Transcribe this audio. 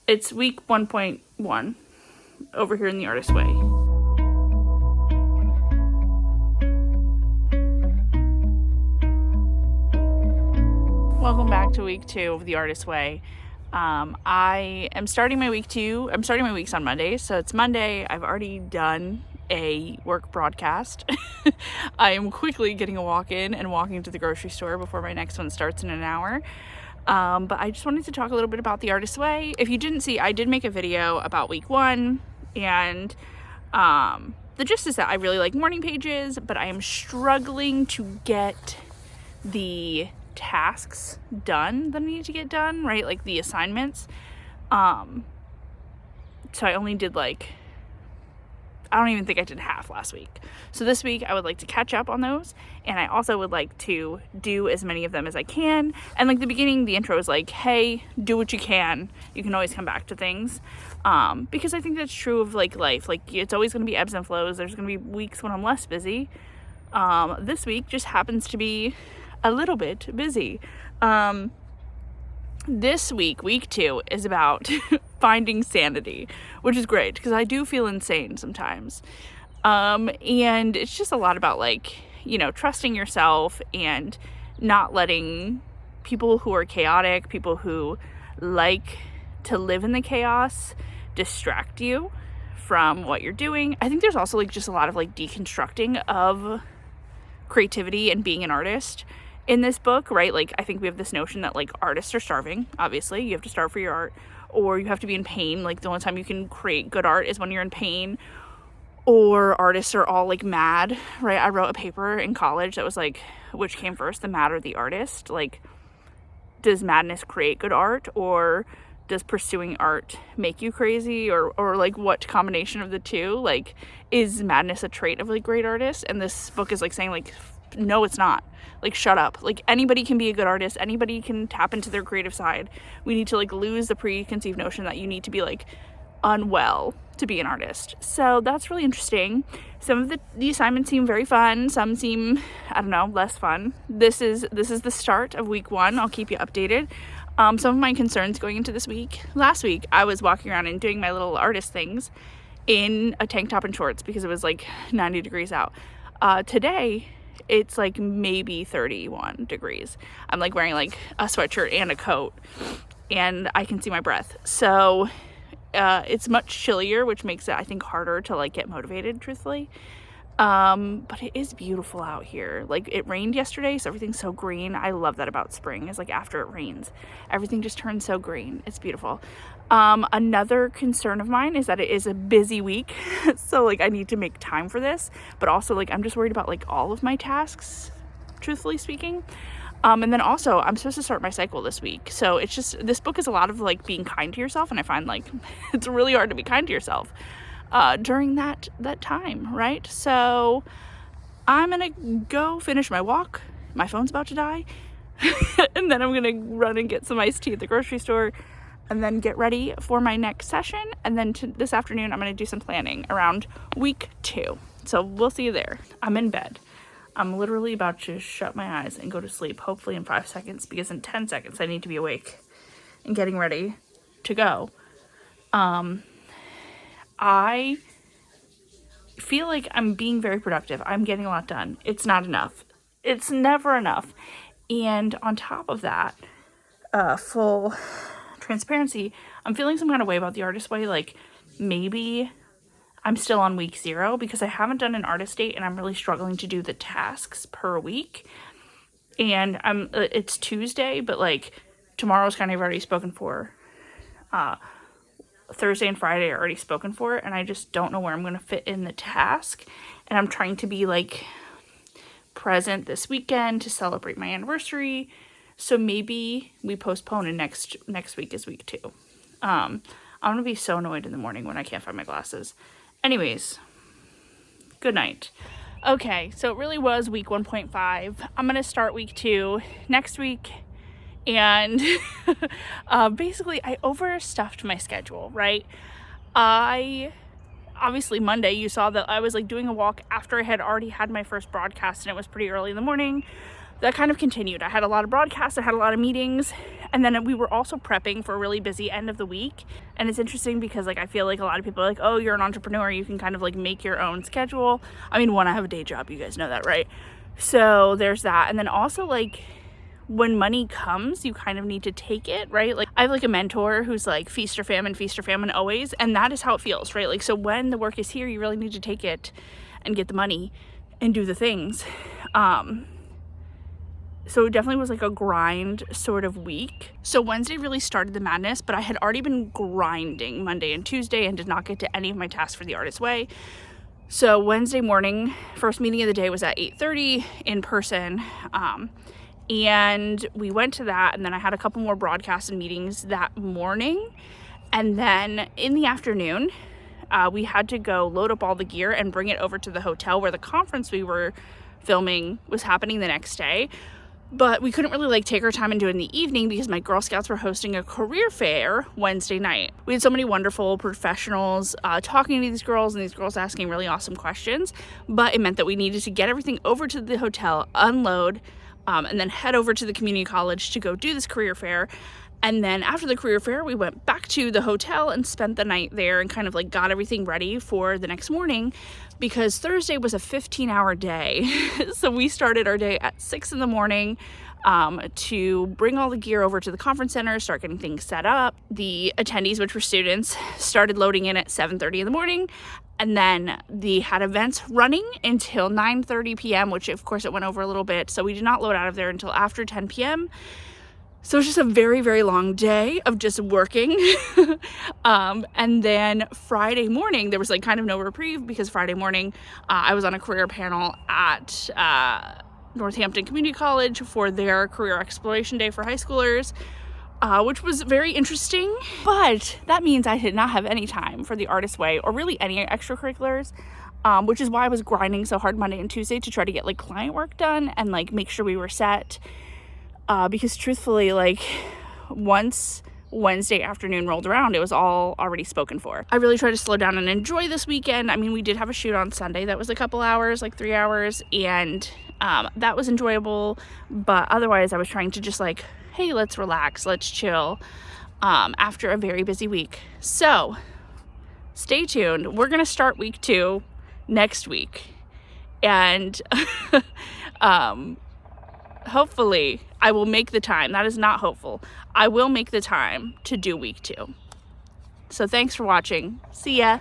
It's week 1.1 over here in the Artist Way. Welcome back to week 2 of the Artist Way. I am starting my week 2. I'm starting my weeks on Monday, so it's Monday. I've already done a work broadcast. I am quickly getting a walk in and walking to the grocery store before my next one starts in an hour. But I just wanted to talk a little bit about the Artist Way. If you didn't see, I did make a video about week 1, and the gist is that I really like morning pages, but I am struggling to get the tasks done that I need to get done, right? Like the assignments. So I only did I don't even think I did half last week. So this week I would like to catch up on those, and I also would like to do as many of them as I can. And the beginning, the intro is hey, do what you can. You can always come back to things. Because I think that's true of life. It's always going to be ebbs and flows. There's going to be weeks when I'm less busy. This week just happens to be a little bit busy. This week 2, is about finding sanity, which is great because I do feel insane sometimes. And it's just a lot about trusting yourself and not letting people who are chaotic, people who like to live in the chaos, distract you from what you're doing. I think there's also just a lot of deconstructing of creativity and being an artist in this book, right? I think we have this notion that artists are starving. Obviously, you have to starve for your art, or you have to be in pain. The only time you can create good art is when you're in pain, or artists are all mad, right? I wrote a paper in college that was which came first, the mad or the artist? Does madness create good art, or does pursuing art make you crazy, or what combination of the two? Is madness a trait of great artists? And this book is saying no, it's not. Shut up. Anybody can be a good artist. Anybody can tap into their creative side. We need to lose the preconceived notion that you need to be unwell to be an artist. So that's really interesting. Some of the assignments seem very fun. Some seem, less fun. This is the start of week 1. I'll keep you updated. Some of my concerns going into this week. Last week, I was walking around and doing my little artist things in a tank top and shorts because it was 90 degrees out. Today, it's maybe 31 degrees. I'm wearing a sweatshirt and a coat, and I can see my breath. So it's much chillier, which makes it, I think, harder to get motivated, truthfully. But it is beautiful out here. It rained yesterday, so everything's so green. I love that about spring, is after it rains, everything just turns so green. It's beautiful. Another concern of mine is that it is a busy week. So I need to make time for this, but also I'm just worried about all of my tasks, truthfully speaking. And then also I'm supposed to start my cycle this week. So it's just, this book is a lot of being kind to yourself. And I find it's really hard to be kind to yourself, during that time. Right. So I'm going to go finish my walk. My phone's about to die. And then I'm going to run and get some iced tea at the grocery store, and then get ready for my next session. And then this afternoon, I'm going to do some planning around week 2. So we'll see you there. I'm in bed. I'm literally about to shut my eyes and go to sleep, hopefully in 5 seconds, because in 10 seconds, I need to be awake and getting ready to go. I feel I'm being very productive. I'm getting a lot done. It's not enough. It's never enough. And on top of that, full transparency, I'm feeling some kind of way about the Artist Way. Maybe I'm still on week 0 because I haven't done an artist date, and I'm really struggling to do the tasks per week. And it's Tuesday, but tomorrow's kind of already spoken for. Thursday and Friday are already spoken for, and I just don't know where I'm going to fit in the task. And I'm trying to be present this weekend to celebrate my anniversary. So maybe we postpone, and next week is week 2. I'm going to be so annoyed in the morning when I can't find my glasses. Anyways, good night. Okay, so it really was week 1.5. I'm going to start week 2 next week. And basically, I overstuffed my schedule, right? Obviously Monday, you saw that I was doing a walk after I had already had my first broadcast, and it was pretty early in the morning. that kind of continued. I had a lot of broadcasts, I had a lot of meetings, and then we were also prepping for a really busy end of the week. And it's interesting because like I feel like a lot of people are like, oh, you're an entrepreneur, you can kind of like make your own schedule. I mean, one, I have a day job, you guys know that, right? So there's that. And then also like when money comes, you kind of need to take it, right? Like I have like a mentor who's like feast or famine always, and that is how it feels, right? Like so when the work is here, you really need to take it and get the money and do the things. So it definitely was like a grind sort of week. So Wednesday really started the madness, but I had already been grinding Monday and Tuesday and did not get to any of my tasks for the Artist Way. So Wednesday morning, first meeting of the day was at 8:30 in person. And we went to that, and then I had a couple more broadcasts and meetings that morning. And then in the afternoon, we had to go load up all the gear and bring it over to the hotel where the conference we were filming was happening the next day. But we couldn't really like take our time and do it in the evening because my Girl Scouts were hosting a career fair Wednesday night. We had so many wonderful professionals talking to these girls, and these girls asking really awesome questions. But it meant that we needed to get everything over to the hotel, unload, and then head over to the community college to go do this career fair. And then after the career fair, we went back to the hotel and spent the night there and kind of like got everything ready for the next morning because Thursday was a 15-hour day. So we started our day at 6 in the morning to bring all the gear over to the conference center, start getting things set up. The attendees, which were students, started loading in at 7:30 in the morning. And then they had events running until 9:30 p.m., which of course it went over a little bit. So we did not load out of there until after 10 p.m. So it's just a very, very long day of just working. And then Friday morning, there was like kind of no reprieve because Friday morning I was on a career panel at Northampton Community College for their career exploration day for high schoolers, which was very interesting. But that means I did not have any time for the Artist Way or really any extracurriculars. Which is why I was grinding so hard Monday and Tuesday to try to get like client work done and like make sure we were set. Because truthfully, like once Wednesday afternoon rolled around, it was all already spoken for. I really tried to slow down and enjoy this weekend. I mean, we did have a shoot on Sunday that was a couple hours, like 3 hours, and that was enjoyable. But otherwise, I was trying to just like, hey, let's relax, let's chill after a very busy week. So stay tuned. We're going to start week 2 next week. And hopefully I will make the time. That is not hopeful. I will make the time to do week 2. So thanks for watching. See ya.